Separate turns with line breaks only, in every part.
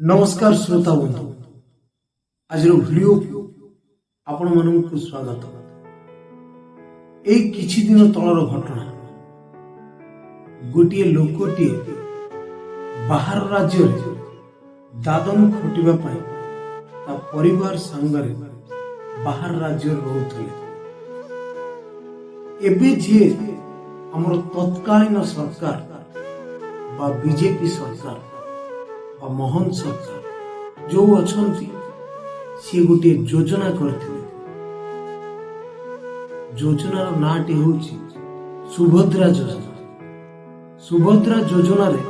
नमस्कार श्रोता बंधु आज भिडियो आपण मानक स्वागत। एक किछि दिन तलर घटना गोटे लोकटे बाहर राज्य दादन खटिबा पाई ता परिवार संगरे बाहर राज्य रहउथले। एबे जे हमर तत्कालीन सरकार बा बीजेपी सरकार बा मोहन सरकार जो अछंती सी गोटे योजना करथिले। योजनार नाटी होउची सुभद्रा योजना। सुभद्रा योजना रे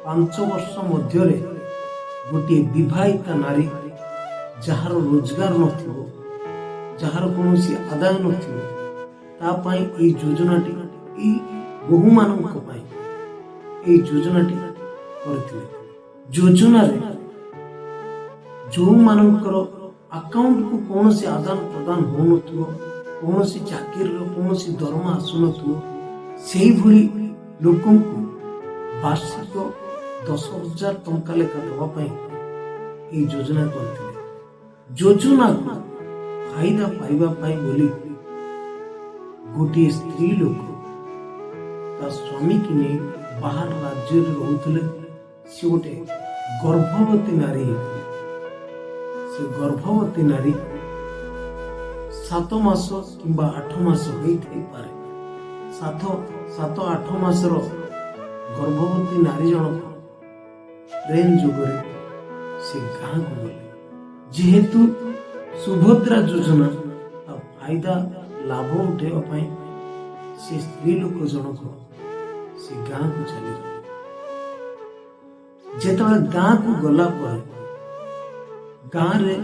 5 वर्ष मध्य गोटे विवाहिता नारी जार रोजगार नथिबो, जार कोनोसी आदाय नथिबो, ता पई ए योजनाटी ए बहु मानक पई ए योजनाटी करथिले। योजना रे जो मानकर अकाउंट को कौन से आदान प्रदान हो नथिबो, कौन से चाकरी रो कौन से दरमा आसु नथिबो, सेही भली लोकन को वार्षिक 10,000 टंका लेखा देवा पई ए योजना करथिले। योजना को फायदा पाइबा पई बोली गोटे स्त्री लोक ता स्वामी की ने बाहर राज्य रे रहउथले। से गोटे गर्भवती नारी होती। से गर्भवती नारी 7 मास किंबा 8 मास होई थई पारे। 7-8 मास रो गर्भवती नारी जन ट्रेन जुगरे से गाँ को गले। जेहेतु सुभद्रा योजना फायदा लाभ उठेवा पाई से स्त्री लोक जनक से गाँ को चली गले। जेतबे गाँ को गला पर गाँ रे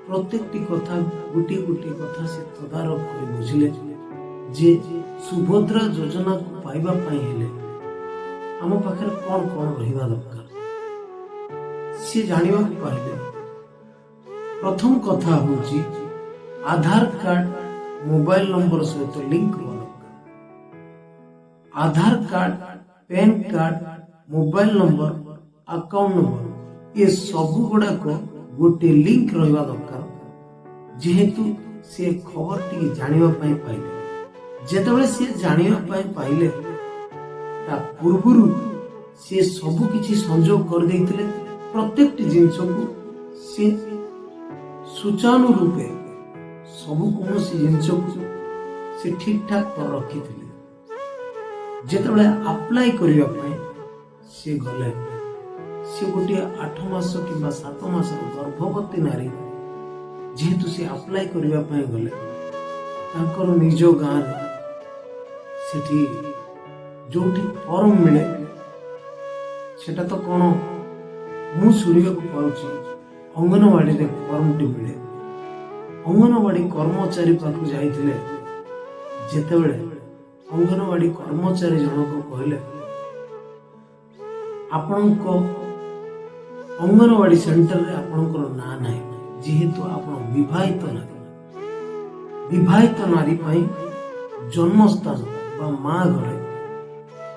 प्रत्येकटी कथा गोटे गोटे कथा से तदारक कर बुझिले जे सुभद्रा योजना को पाइबा पाई हेले आम पाखरे कौन कौन रहिबा दरकार से जानिबा को पाइले। प्रथम कथा होची आधार कार्ड मोबाइल नंबर सहित लिंक होबा दरकार। Aadhaar card, PAN card, mobile number, account number ये सब गुड़ाक गोटे लिंक रहिबा दरकार। जेहेतु से खबर टी जानिबा पाई पाइले, जेतबेले से जानिबा पाई पाइले ता पूर्वरु से सब किछि संयोग कर देइतिले। प्रत्येक जिंस को से सुचानु रूपे सब कोनोसी जिंस को से ठीक ठाक कर रखितिले। जेतबेले अप्लाई करिबा पाई से गले से गोटे 8 मास कि 7 मास गर्भवती नारी जेहेतु से अप्लाई करिबा पाई गले तांकर निज गाँ सेठी जोठी फॉर्म मिले सेटा तो कौन मु सुनिबा को पाउची अंगनवाड़ी रे फॉर्म टी मिले। अंगनवाड़ी कर्मचारी पाखु जाइथिले। जेतेबेले अंगनवाड़ी कर्मचारी जनक कहले आपनको अंगनवाड़ी सेंटर रे आपनकर ना नाही, जेहेतु आपण विवाहित नारी पाई जन्मस्थान बा माँ घरे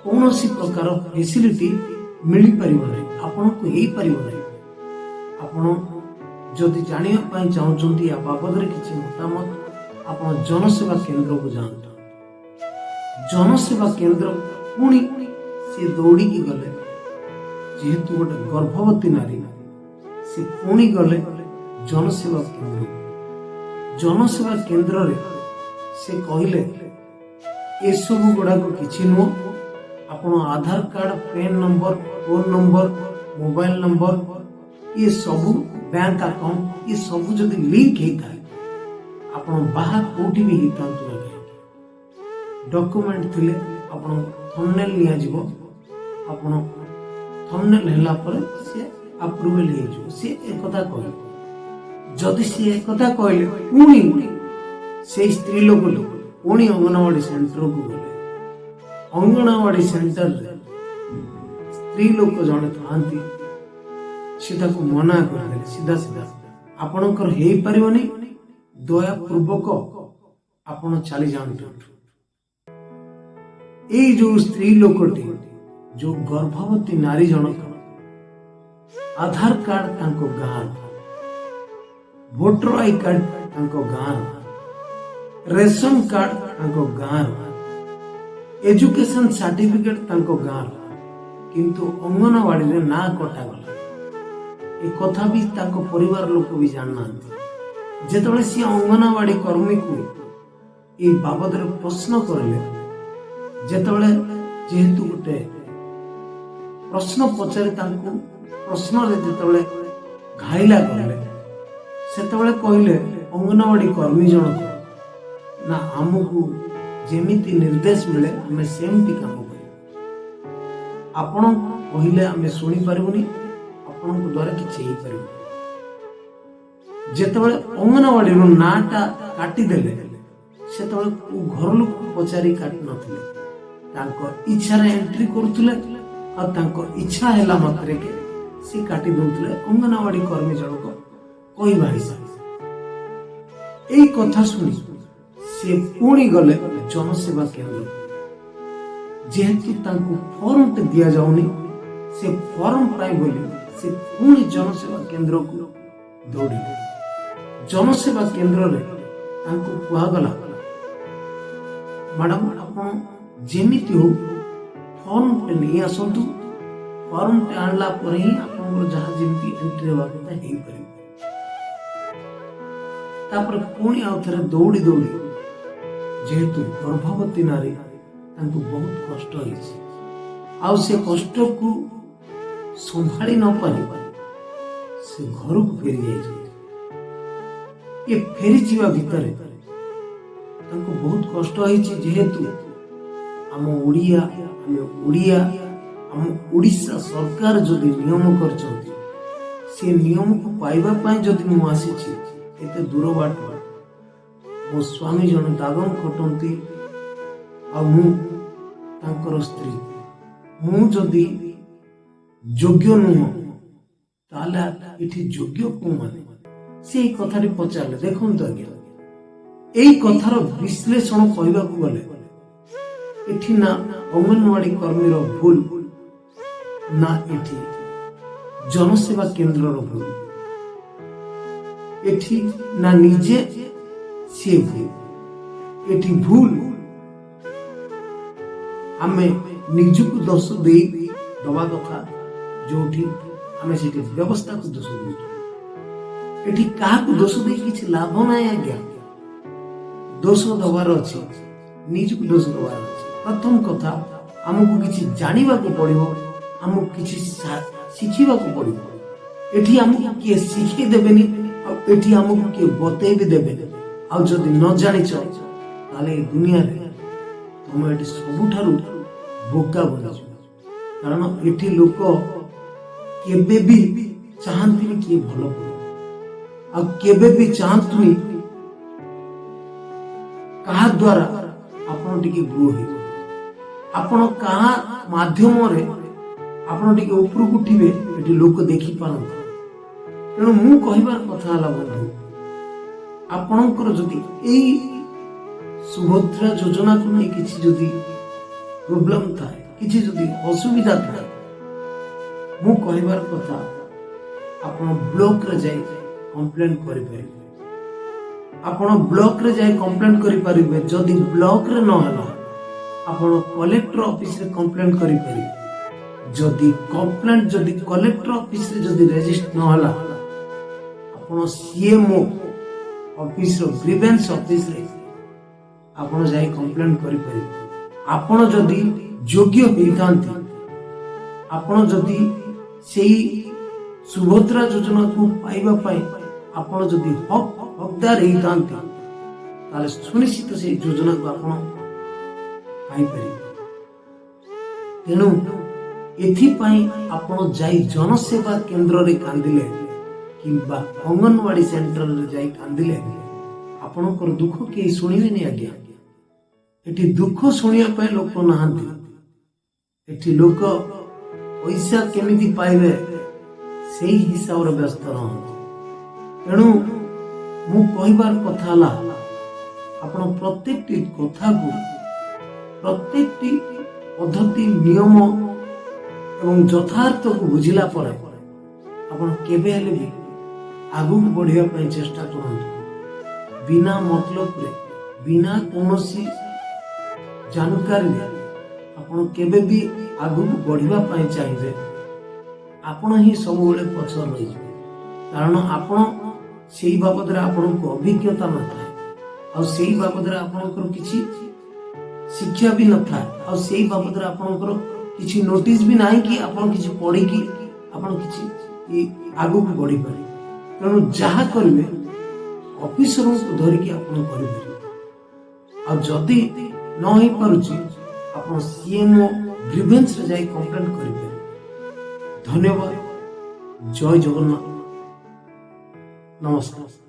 कौनसी प्रकार फैसिलिटी मिली परिबो नाही, आपनको हेई परिबो नाही। आपण जदि जानिया पाई चाहउचंती या बाबद रे किछि मतामत आपण जनसेवा केंद्र को जानता। जनसेवा केंद्र पुणी से दौड़ी की गले। जेहेतु गोटे गर्भवती नारी से पुणी गले जनसेवा केंद्र। जनसेवा केंद्र रे से कहले ए सब गुड़ाक किछि नुह, आपण Aadhaar card, PAN number, phone number, mobile number ये सब बैंक अकाउंट ये सब जदि लिंक हेता आपण बाहर कोठी भी हितांतु ना कहीं डॉक्यूमेंट थिले आपण थंबनेल निया जिवो। आपण थंबनेल हेला पर से अप्रूवल हे जो से एक कथा कहले। जदि से एक कथा कहले पुणी से स्त्री लोक पुणी अंगनवाड़ी सेंटर को गले। अंगनवाड़ी सेंटर रे स्त्री लोक जने थांती से ताको मना कर देले सीधा सीधा आपनकर हेई परिबनी, दया पूर्वक आपण चली जांतु। ए जो स्त्री लोकटी जो गर्भवती नारी जनक आधार कार्ड तांको गाँव, भोटर आई कार्ड तांको गाँव, रेशन कार्ड तांको गाँव, एजुकेशन सर्टिफिकेट तांको गाँव, किंतु अंगनवाड़ी रे ना कटा गला। ए कथा भी तांको परिवार लोक भी जानना। जेतबेले सी अंगनवाड़ी कर्मी को ए बाबद रे प्रश्न करले, जेतबेले जेहेतु गोटे प्रश्न पचारे तांको प्रश्न रे जेतबेले घाइला करले, सेतबेले कहले अंगनवाड़ी कर्मी जनक ना हमकु जेमिति निर्देश मिले हमें सेमती काम करियो। आपण कहले हमें सुनी पारिबुनी, आपण द्वारा किछि हेई पारिबो। जेतबेले अंगनवाड़ी रो नाटा काटी देले, सेतबेले घर लोक पचारी काटी नथिले, तांको इच्छा रे एंट्री करूथिले आ तांको इच्छा हैला मात्रे के सी काटी दउथिले। अंगनवाड़ी कर्मी जनक कहबा हिसाब एई कथा सुनी से पुणी गले जनसेवा केंद्र। जेहेतु तांको फॉर्म टे दिया जाउनी, से फॉर्म पाई बोली से पुणी जनसेवा केंद्र को दौड़िले। जनसेवा केंद्र रे तांको कुआ गला, मैडम आपण जेमिति हो फॉर्म टे नहीं आसतु, फॉर्म टे आणला पर ही आपण जहा जेमिति एंट्री होबा कथा हेई परिबो। तापर पुणी आउथरे दौड़ी दौड़ी, जेहेतु गर्भवती नारी तांको बहुत कष्ट होइछि, आ से कष्ट को संभाली न पारि से घर को फेरी जाइछि। ये फेरी जीवा भितरे तांको बहुत कष्ट होइछि, जेहेतु आम ओडिया आम ओडिशा सरकार जदि नियम करछन्ति, से नियम को पाइबा पई जदि मु आसीछि एते दूर बाट, मो स्वामी जन दादन खटंती आ मु तांकर स्त्री, मु जदि योग्य नुह ताले एठी योग्य को माने से कथा रे पचारले। देखंतु आज्ञा, एई कथार विश्लेषण कहबा को गले एठी ना अंगनवाड़ी कर्मी रो भूल, ना एठी जनसेवा केंद्र रो भूल, एठी ना निजे से भूल, एठी भूल आमे निजको दोष दे दबा कथा, जोठी आमे सेठी व्यवस्था को दोष दे। एठी का को दोष दे किछ लाभ नै आज्ञा। दोष दबार अछि, निजको दोष दबार अछि। प्रथम कथा हमकु किछ जानिबा को पड़िबो, हमकु किछ शिखिबा को पड़िबो। एठी हमकु के शिखि देबेनी, आ एठी हमकु के बतै भी देबेनी। आ जदि न जानिछ ताले दुनिया रे तुम एठी सबुठारु बोका बनिछ। कारण एठी लोक केबे भी चाहंतिनी कि भलो करू, आ केबे भी चाहंतुनी कहा द्वारा आपण टिके ग्रो हे, आपण कहा माध्यम रे आपण टिके ऊपर उठिबे एठी लोक देखि पारंत। तेणु मु कहिबार कथा हला बंधु, आपणकर जदि एई सुभद्रा योजना को नहीं किसी जदि प्रॉब्लम थाए, किसी जदि असुविधा थाए, मु कहिबार कथा आपण ब्लॉक रे जाई कंप्लेन करि परिबे। आपण ब्लॉक रे जाई कंप्लेन करि परिबे। जदि ब्लॉक रे न हला आपण कलेक्टर ऑफिस रे कंप्लेन करि परिबे। जदि कलेक्टर ऑफिस रे जदि रजिस्टर न हला आपण सीएमओ ऑफिस रो ग्रीवेंस ऑफिस रे आपण जाई कंप्लेन करि परिबे। आपण जदि योग्य होइतांती, आपण जदि सेही सुभद्रा योजना को पाइबा पाई आपण जदि हकदार होइतांती, ताले सुनिश्चित से योजना को आपण पाई परिबे। तेणु एथि पाई आपण जाई जनसेवा केंद्र रे कांदिले किंबा अंगनवाड़ी सेंटर रे जाई कांदिले आपणकर दुख के सुनिबे नि आज्ञा। एठी दुख सुनिया पे लोक नाहंती। एठी लोक पैसा केमिति पाइबे सेही हिसाब रे व्यस्त रहंती। तेणु मु कहिबार कथा हला, आपण प्रत्येकटी कथा को प्रत्येकटी पद्धति नियम एवं यथार्थ को बुझिला परे ଆପଣ କେବେ ହେଲେ ବି ଆଗକୁ ବଢିବା ପାଇଁ ଚେଷ୍ଟା କରନ୍ତୁ। ବିନା ମତଲବରେ ବିନା କୌଣସି ଜାନକାରୀରେ ଆପଣ କେବେ ବି ଆଗକୁ ବଢିବା ପାଇଁ ଚାହିଁବେ, ଆପଣ ହିଁ ସବୁବେଳେ ପଛ ରହିଯିବେ। କାରଣ ଆପଣ ସେଇ ବାବଦରେ ଆପଣଙ୍କ ଅଭିଜ୍ଞତା ନଥାଏ, ଆଉ ସେଇ ବାବଦରେ ଆପଣଙ୍କର କିଛି ଶିକ୍ଷା ବି ନଥାଏ, ଆଉ ସେଇ ବାବଦରେ ଆପଣଙ୍କର କିଛି ନୋଟିସ ବି ନାହିଁ କି ଆପଣ କିଛି ପଢିକି ଆପଣ କିଛି ଆଗକୁ ବଢିପାରିବେ। ତେଣୁ ଯାହା କରିବେ ଅଫିସରଙ୍କୁ ଧରିକି ଆପଣ କରିପାରିବେ। ଆଉ ଯଦି ନ ହେଇପାରୁଛି ଆପଣ ସିଏମଓ ଗ୍ରିଭେନ୍ସରେ ଯାଇ କମ୍ପ୍ଲେନ କରିପାରିବେ। ଧନ୍ୟବାଦ। ଜୟ ଜଗନ୍ନାଥ। ନମସ୍କାର।